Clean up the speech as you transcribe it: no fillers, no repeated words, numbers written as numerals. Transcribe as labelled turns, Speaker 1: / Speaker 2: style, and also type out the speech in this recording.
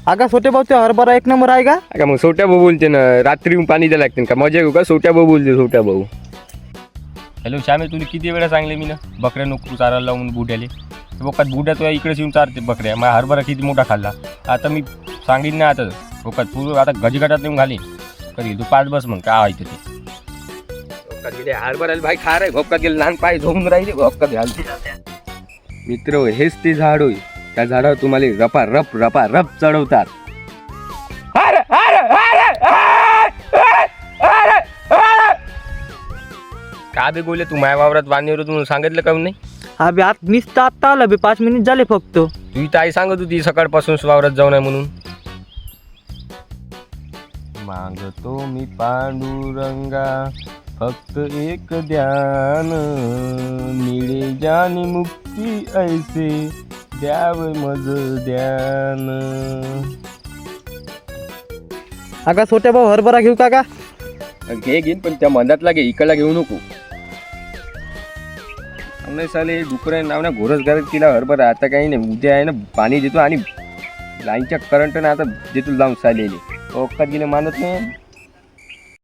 Speaker 1: अगा छोटे भाऊ ते हरभरा एक नंबर आहे का?
Speaker 2: का मग सोट्या भाऊ बोलते ना, रात्री पाणी द्यायला लागते का? मजा येऊ का? सोट्या भाऊ बोलते सोट्या भाऊ. हॅलो श्यामे, तुला किती वेळा सांगले मी ना बकऱ्या नको चारायला लावून बुड्याले. बोकात बुड्या तो इकडेच येऊन चारते बकऱ्या. माझा हरभरा किती मोठा खाल्ला. आता मी सांगेन ना, आता बोकात तू आता गजगटात येऊन घाली कधी तू 5 बस मग काय व्हायचं ते. घोपकात गेले हरभराला भाई खा रे. घोपकात गेले लहान पाय झोपून राहिले. घोपकात घालते मित्र. हेच ते झाड होय, त्या झाडावर तुम्हाला रपा रप चढवतात. का बे बोले तू माया वावरात वाणीवर म्हणून सांगितलं का नाही?
Speaker 1: हा बी आत नुसतं आत्ता आलं बी 5 मिनिट झाले फक्त.
Speaker 2: तू इथं आई सांगत होती सकाळपासून वावरात जाऊ नये म्हणून. मागतो मी पांडुरंगा फक्त एक ध्यान, मिळे जानी मुक्ती ऐसे द्याव मज ध्यान.
Speaker 1: अगा छोटे भाऊ हरभरा घेऊ का?
Speaker 2: घे घेईन पण त्या मंदातला घे, इकडला घेऊ नको. नाही साले डुकरा नाव घोरच घरात केला हरभरा. आता काही नाही, उद्या आहे ना पाणी देतो आणि लाईनच्या करंट ना आता देतो लावून सालेले. ओकात गेले मानत नाही.